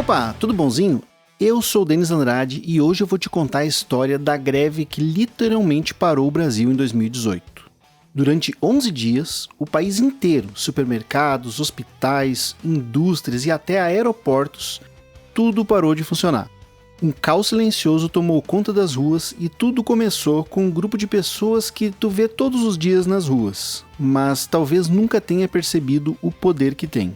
Opa, tudo bonzinho? Eu sou o Denis Andrade e hoje eu vou te contar a história da greve que literalmente parou o Brasil em 2018. Durante 11 dias, o país inteiro, supermercados, hospitais, indústrias e até aeroportos, tudo parou de funcionar. Um caos silencioso tomou conta das ruas e tudo começou com um grupo de pessoas que tu vê todos os dias nas ruas, mas talvez nunca tenha percebido o poder que tem.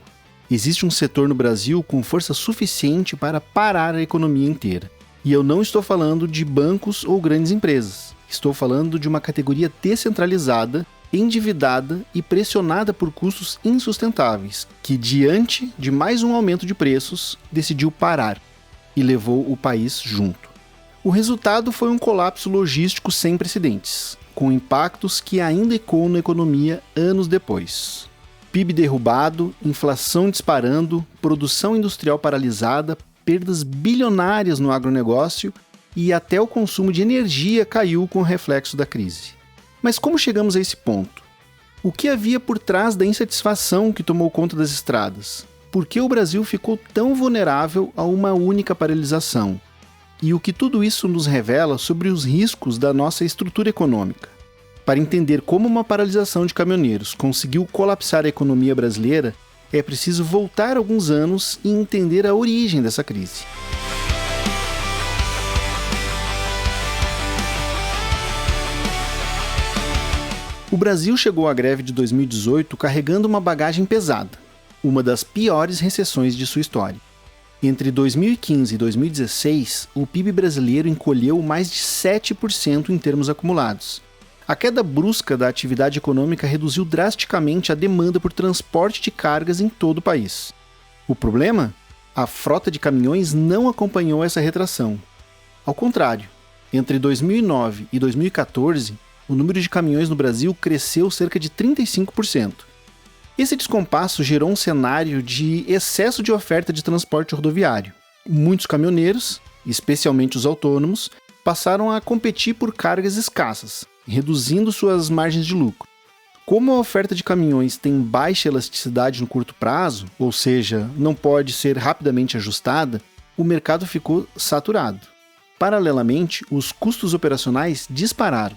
Existe um setor no Brasil com força suficiente para parar a economia inteira. E eu não estou falando de bancos ou grandes empresas. Estou falando de uma categoria descentralizada, endividada e pressionada por custos insustentáveis, que, diante de mais um aumento de preços, decidiu parar e levou o país junto. O resultado foi um colapso logístico sem precedentes, com impactos que ainda ecoam na economia anos depois. PIB derrubado, inflação disparando, produção industrial paralisada, perdas bilionárias no agronegócio e até o consumo de energia caiu com o reflexo da crise. Mas como chegamos a esse ponto? O que havia por trás da insatisfação que tomou conta das estradas? Por que o Brasil ficou tão vulnerável a uma única paralisação? E o que tudo isso nos revela sobre os riscos da nossa estrutura econômica? Para entender como uma paralisação de caminhoneiros conseguiu colapsar a economia brasileira, é preciso voltar alguns anos e entender a origem dessa crise. O Brasil chegou à greve de 2018 carregando uma bagagem pesada, uma das piores recessões de sua história. Entre 2015 e 2016, o PIB brasileiro encolheu mais de 7% em termos acumulados. A queda brusca da atividade econômica reduziu drasticamente a demanda por transporte de cargas em todo o país. O problema? A frota de caminhões não acompanhou essa retração. Ao contrário, entre 2009 e 2014, o número de caminhões no Brasil cresceu cerca de 35%. Esse descompasso gerou um cenário de excesso de oferta de transporte rodoviário. Muitos caminhoneiros, especialmente os autônomos, passaram a competir por cargas escassas, reduzindo suas margens de lucro. Como a oferta de caminhões tem baixa elasticidade no curto prazo, ou seja, não pode ser rapidamente ajustada, o mercado ficou saturado. Paralelamente, os custos operacionais dispararam.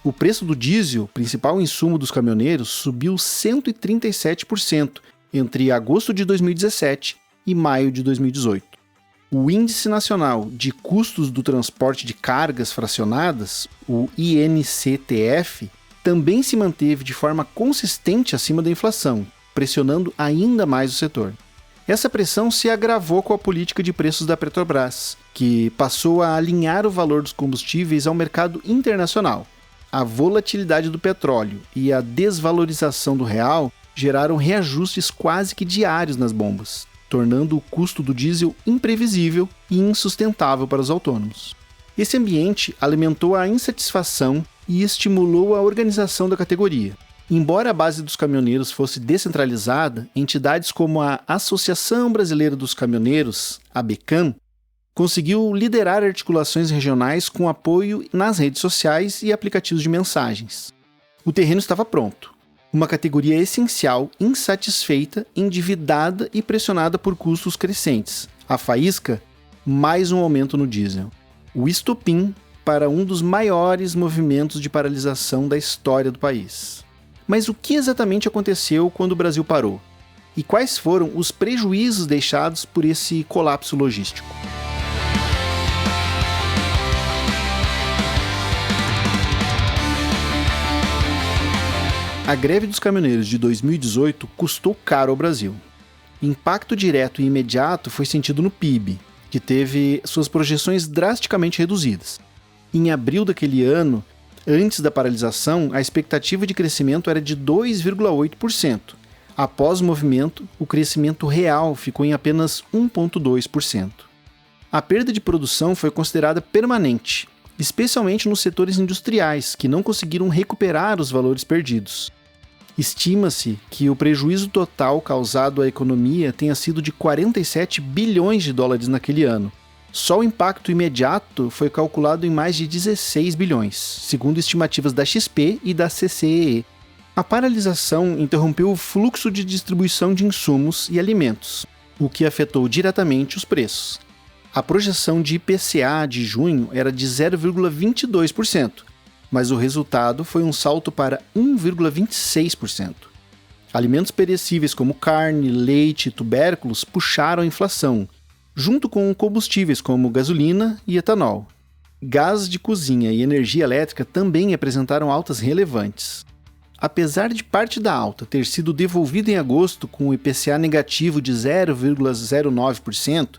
O preço do diesel, principal insumo dos caminhoneiros, subiu 137% entre agosto de 2017 e maio de 2018. O Índice Nacional de Custos do Transporte de Cargas Fracionadas, o INCTF, também se manteve de forma consistente acima da inflação, pressionando ainda mais o setor. Essa pressão se agravou com a política de preços da Petrobras, que passou a alinhar o valor dos combustíveis ao mercado internacional. A volatilidade do petróleo e a desvalorização do real geraram reajustes quase que diários nas bombas, tornando o custo do diesel imprevisível e insustentável para os autônomos. Esse ambiente alimentou a insatisfação e estimulou a organização da categoria. Embora a base dos caminhoneiros fosse descentralizada, entidades como a Associação Brasileira dos Caminhoneiros, ABCAM, conseguiu liderar articulações regionais com apoio nas redes sociais e aplicativos de mensagens. O terreno estava pronto. Uma categoria essencial, insatisfeita, endividada e pressionada por custos crescentes. A faísca? Mais um aumento no diesel. O estopim para um dos maiores movimentos de paralisação da história do país. Mas o que exatamente aconteceu quando o Brasil parou? E quais foram os prejuízos deixados por esse colapso logístico? A greve dos caminhoneiros de 2018 custou caro ao Brasil. Impacto direto e imediato foi sentido no PIB, que teve suas projeções drasticamente reduzidas. Em abril daquele ano, antes da paralisação, a expectativa de crescimento era de 2,8%. Após o movimento, o crescimento real ficou em apenas 1,2%. A perda de produção foi considerada permanente, especialmente nos setores industriais, que não conseguiram recuperar os valores perdidos. Estima-se que o prejuízo total causado à economia tenha sido de 47 bilhões de dólares naquele ano. Só o impacto imediato foi calculado em mais de 16 bilhões, segundo estimativas da XP e da CCEE. A paralisação interrompeu o fluxo de distribuição de insumos e alimentos. o que afetou diretamente os preços. A projeção de IPCA de junho era de 0,22%, mas o resultado foi um salto para 1,26%. Alimentos perecíveis como carne, leite e tubérculos puxaram a inflação, junto com combustíveis como gasolina e etanol. Gás de cozinha e energia elétrica também apresentaram altas relevantes. Apesar de parte da alta ter sido devolvida em agosto com o IPCA negativo de 0,09%,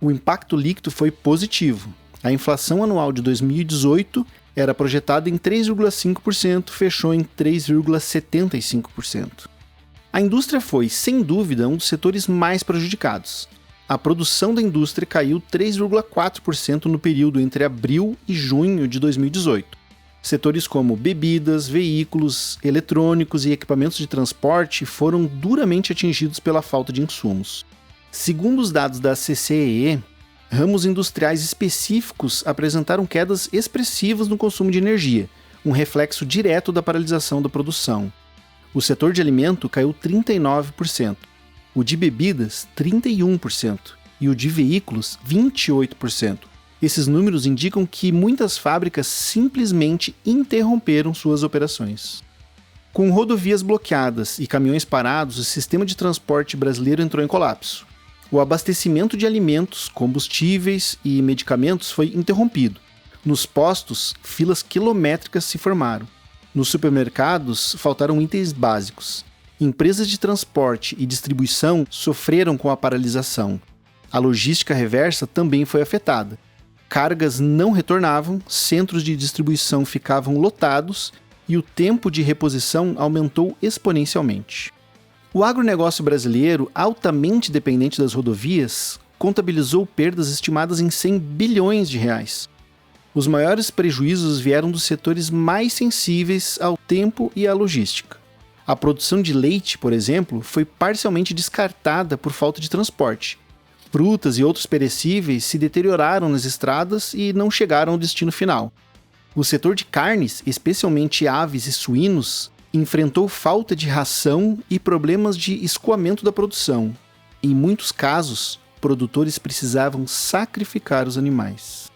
o impacto líquido foi positivo. A inflação anual de 2018 era projetada em 3,5%, fechou em 3,75%. A indústria foi, sem dúvida, um dos setores mais prejudicados. A produção da indústria caiu 3,4% no período entre abril e junho de 2018. Setores como bebidas, veículos, eletrônicos e equipamentos de transporte foram duramente atingidos pela falta de insumos. Segundo os dados da CCEE, ramos industriais específicos apresentaram quedas expressivas no consumo de energia, um reflexo direto da paralisação da produção. O setor de alimento caiu 39%, o de bebidas 31% e o de veículos 28%. Esses números indicam que muitas fábricas simplesmente interromperam suas operações. Com rodovias bloqueadas e caminhões parados, o sistema de transporte brasileiro entrou em colapso. O abastecimento de alimentos, combustíveis e medicamentos foi interrompido. Nos postos, filas quilométricas se formaram. Nos supermercados, faltaram itens básicos. Empresas de transporte e distribuição sofreram com a paralisação. A logística reversa também foi afetada. Cargas não retornavam, centros de distribuição ficavam lotados e o tempo de reposição aumentou exponencialmente. O agronegócio brasileiro, altamente dependente das rodovias, contabilizou perdas estimadas em 100 bilhões de reais. Os maiores prejuízos vieram dos setores mais sensíveis ao tempo e à logística. A produção de leite, por exemplo, foi parcialmente descartada por falta de transporte. Frutas e outros perecíveis se deterioraram nas estradas e não chegaram ao destino final. O setor de carnes, especialmente aves e suínos, enfrentou falta de ração e problemas de escoamento da produção. Em muitos casos, produtores precisavam sacrificar os animais.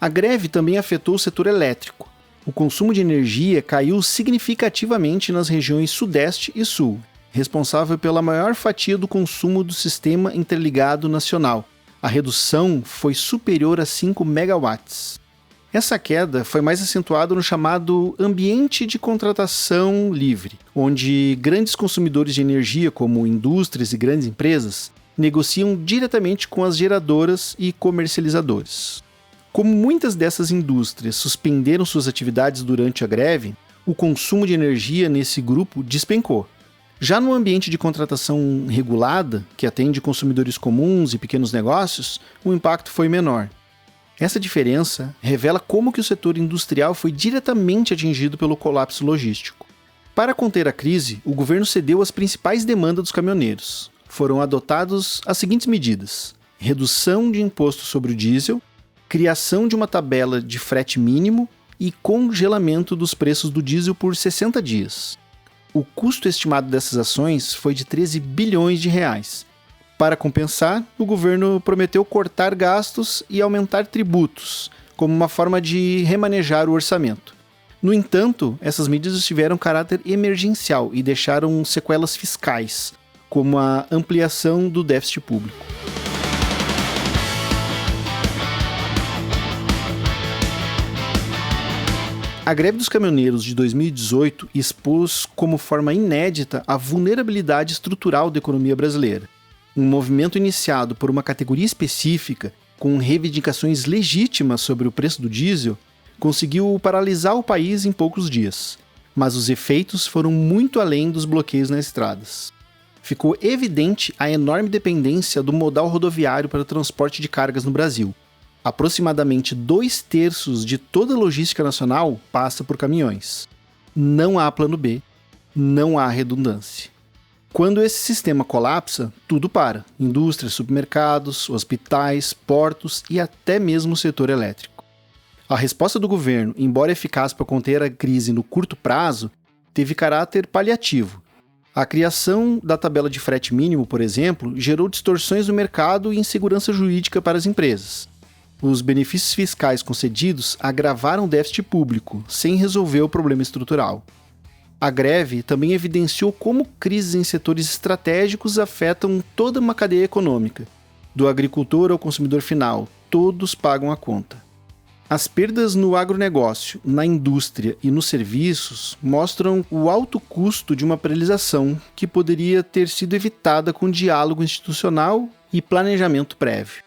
A greve também afetou o setor elétrico. O consumo de energia caiu significativamente nas regiões Sudeste e Sul, responsável pela maior fatia do consumo do Sistema Interligado Nacional. A redução foi superior a 5 megawatts. Essa queda foi mais acentuada no chamado ambiente de contratação livre, onde grandes consumidores de energia, como indústrias e grandes empresas, negociam diretamente com as geradoras e comercializadores. Como muitas dessas indústrias suspenderam suas atividades durante a greve, o consumo de energia nesse grupo despencou. Já no ambiente de contratação regulada, que atende consumidores comuns e pequenos negócios, o impacto foi menor. Essa diferença revela como que o setor industrial foi diretamente atingido pelo colapso logístico. Para conter a crise, o governo cedeu às principais demandas dos caminhoneiros. Foram adotadas as seguintes medidas: redução de imposto sobre o diesel, criação de uma tabela de frete mínimo e congelamento dos preços do diesel por 60 dias. O custo estimado dessas ações foi de 13 bilhões de reais. Para compensar, o governo prometeu cortar gastos e aumentar tributos, como uma forma de remanejar o orçamento. No entanto, essas medidas tiveram caráter emergencial e deixaram sequelas fiscais, como a ampliação do déficit público. A greve dos caminhoneiros de 2018 expôs como forma inédita a vulnerabilidade estrutural da economia brasileira. Um movimento iniciado por uma categoria específica, com reivindicações legítimas sobre o preço do diesel, conseguiu paralisar o país em poucos dias. Mas os efeitos foram muito além dos bloqueios nas estradas. Ficou evidente a enorme dependência do modal rodoviário para o transporte de cargas no Brasil. Aproximadamente 2/3 de toda a logística nacional passa por caminhões. Não há plano B, não há redundância. Quando esse sistema colapsa, tudo para: indústrias, supermercados, hospitais, portos e até mesmo o setor elétrico. A resposta do governo, embora eficaz para conter a crise no curto prazo, teve caráter paliativo. A criação da tabela de frete mínimo, por exemplo, gerou distorções no mercado e insegurança jurídica para as empresas. Os benefícios fiscais concedidos agravaram o déficit público, sem resolver o problema estrutural. A greve também evidenciou como crises em setores estratégicos afetam toda uma cadeia econômica. Do agricultor ao consumidor final, todos pagam a conta. As perdas no agronegócio, na indústria e nos serviços mostram o alto custo de uma paralisação que poderia ter sido evitada com diálogo institucional e planejamento prévio.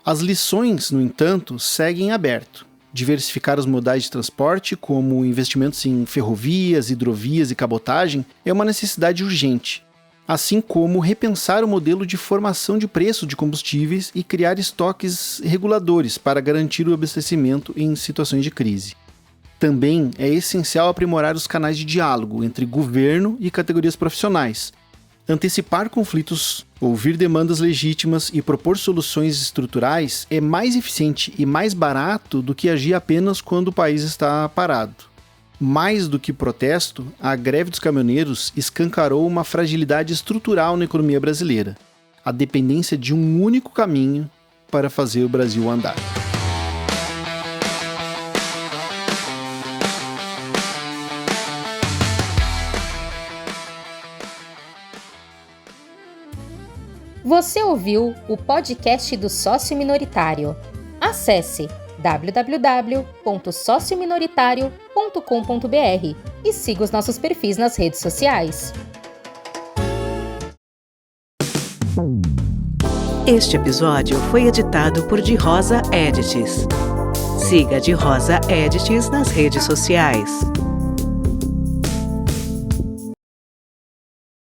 As lições, no entanto, seguem aberto. Diversificar os modais de transporte, como investimentos em ferrovias, hidrovias e cabotagem, é uma necessidade urgente, assim como repensar o modelo de formação de preço de combustíveis e criar estoques reguladores para garantir o abastecimento em situações de crise. Também é essencial aprimorar os canais de diálogo entre governo e categorias profissionais, antecipar conflitos, ouvir demandas legítimas e propor soluções estruturais é mais eficiente e mais barato do que agir apenas quando o país está parado. Mais do que protesto, a greve dos caminhoneiros escancarou uma fragilidade estrutural na economia brasileira, a dependência de um único caminho para fazer o Brasil andar. Você ouviu o podcast do Sócio Minoritário. Acesse www.sociominoritário.com.br e siga os nossos perfis nas redes sociais. Este episódio foi editado por De Rosa Edits. Siga De Rosa Edits nas redes sociais.